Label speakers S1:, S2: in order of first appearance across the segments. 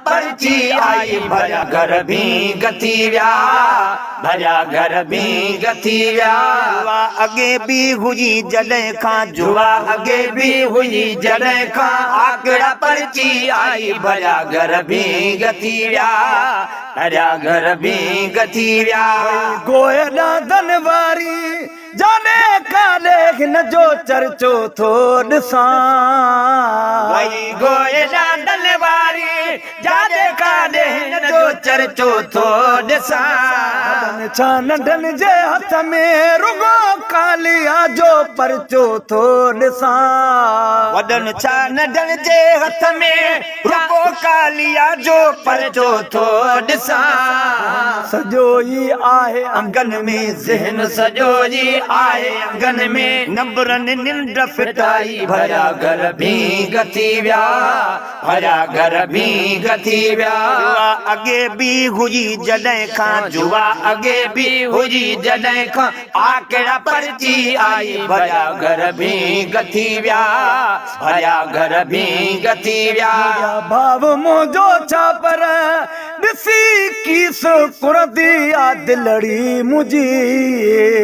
S1: पर्ची आई भरिया घर भी गथी विया, भरिया घर भी गथी विया। जुआ अगे भी हुई जॾहिं खां, जुआ अगे भी हुई जॾहिं खां, आकड़ा पर्ची आई भरिया घर भी गथी विया, भरिया घर भी गथी विया।
S2: गोयला धनवारी जाने काले हिन जो चर्चो थो ॾिसां,
S1: वही गोयला धनवारी जाने काले हिन जो चर्चो थो ॾिसां।
S2: छा नंढनि जे हथ में रुगो कालिया जो परचो थो ॾिसां,
S1: वॾनि छा नंढनि जे हथ में रुगो कालिया जो परचो थो ॾिसां।
S2: सॼो ई आहे
S1: अंगन में ज़हन सॼो ई आहे अंगन में, नंबरनि निंड फिटाई भरिया घर भी गथी विया, भरिया घर भी गथी विया। जुआ अगे भी हुई जॾहिं खां, जुआ अगे भी हुई जॾहिं खां, आकड़ा पर्ची आई भरिया घर भी गथी विया, भरिया घर भी गथी विया।
S2: भाव मुंहिंजो छा पर ॾिसी कीस कुरदी आ दिलड़ी मुंहिंजी,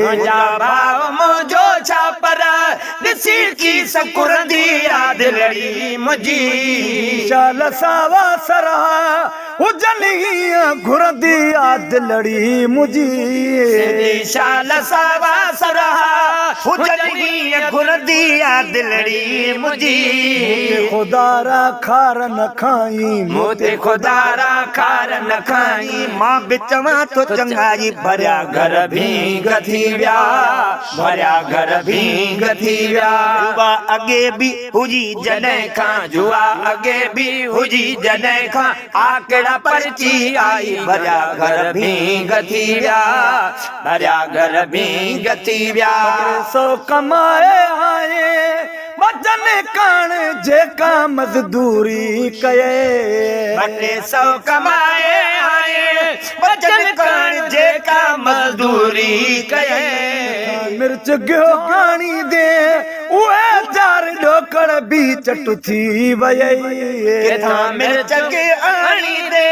S1: मुंहिंजा भाव मुंहिंजो छा पर ॾिसी कीस कुरदी आ दिलड़ी मुंहिंजी।
S2: शाल सावा सरहा हुजनि घुरदी आ दिलड़ी मुंहिंजी,
S1: शाल सावा सरहा हुजनि घुरदी आ दिलड़ी मुंहिंजी।
S2: खुदा रा खार न खाई,
S1: मोते खुदा रा खार न खाई, मां बि चवां तो चंगाई भरिया घर भी गथी विया, भरिया घर भी गथी विया। जुआ अगे भी हुई जॾहिं खां, जुआ अगे भी हुई जॾहिं खां, आकड़ा पर्ची आई भरिया घर भी गथी विया, भरिया घर भी गथी विया।
S2: सो कमाए आए बचन कान जेका मजदूरी कये,
S1: बटे सौ कमाए आए बचन कान जेका मजदूरी कये।
S2: मिर्च गियो आणी दे उहे चार ॾोकड़ भी चट थी वयई,
S1: केथा मिर्च के आणी दे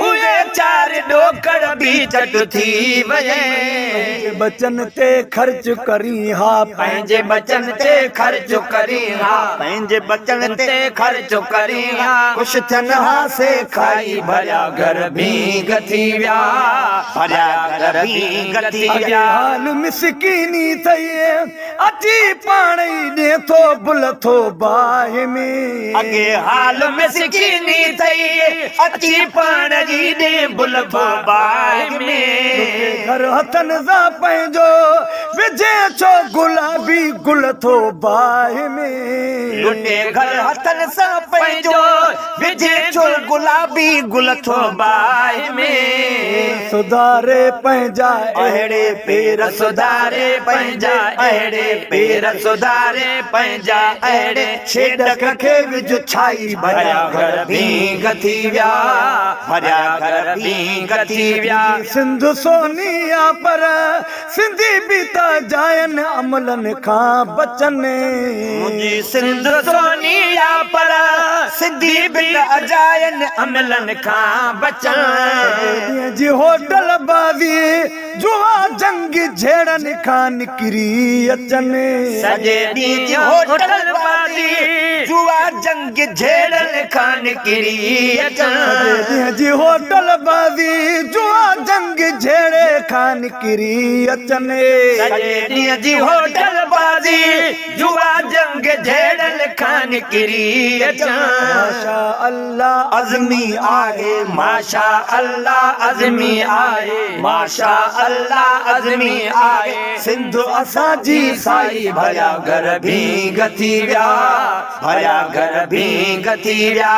S1: उहे चार ॾोकड़ भी चट थी वये।
S2: बचन ते ख़र्च करी हा,
S1: पंहिंजे बचन ते ख़र्च करी हा, पंहिंजे बचन ते ख़र्च करी हा। कुछ थियन हा से खाई भरिया घर भी गथी विया, भरिया घर भी गथी विया।
S2: हाल मिसकीनी थई अची पाण ई ॾे थो बुल थो बाहि में,
S1: अगे हाल मिसकीनी थई अची पाण जी ॾे बुल थो बाहि में।
S2: घर हथन सां पंहिंजो विझे छो गुलाबी गुल थो बाहि में,
S1: लुटे घर हथन सां पंहिंजो विझे छो गुलाबी गुल थो बाहि में।
S2: सुधारे पंहिंजा
S1: अहिड़े पेर सुधारे पंहिंजा, अहिड़े पेर सुधारे पंहिंजा, अहिड़े छेॾ खे विझ छाई भरिया घर भी गथी विया, भरिया घर भी गथी विया।
S2: सिंध सोनिया पर सिंधी बि त जायनि अमलनि खां बचनि,
S1: मुंहिंजी सिंध सोनिया पर सिंधी बि त जायनि अमलनि खां बचनि।
S2: जी होटल बाज़ी जुआ जंग झेड़नि खां निकिरी अचनि,
S1: सॼे ॾींहं जी होटल बाज़ी जुआ जंग झेड़नि खां निकिरी अचनि।
S2: जी होटल बाज़ी जुआ जंग झेड़े खां निकिरी अचनि,
S1: सॼे ॾींहं जी होटल बाज़ी जुआ जंग झेड़नि खां निकिरी अचनि।
S2: माशा अल्लाह
S1: अज़मी आहे, माशा अल्लाह अज़मी आहे, माशा अल्लाह अज़मी आहे। सिंध असांजी साई भरिया घर भी गथी विया, भरिया घर भी गथी विया।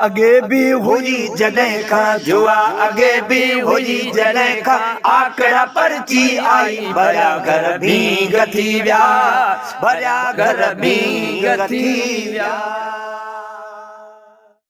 S2: अगे भी
S1: हुई जॾहिं खां, जुआ अगे भी हुई जॾहिं खां, आकड़ा पर्ची आई भरिया घर भी गथी विया, भरिया घर भी गथी विया।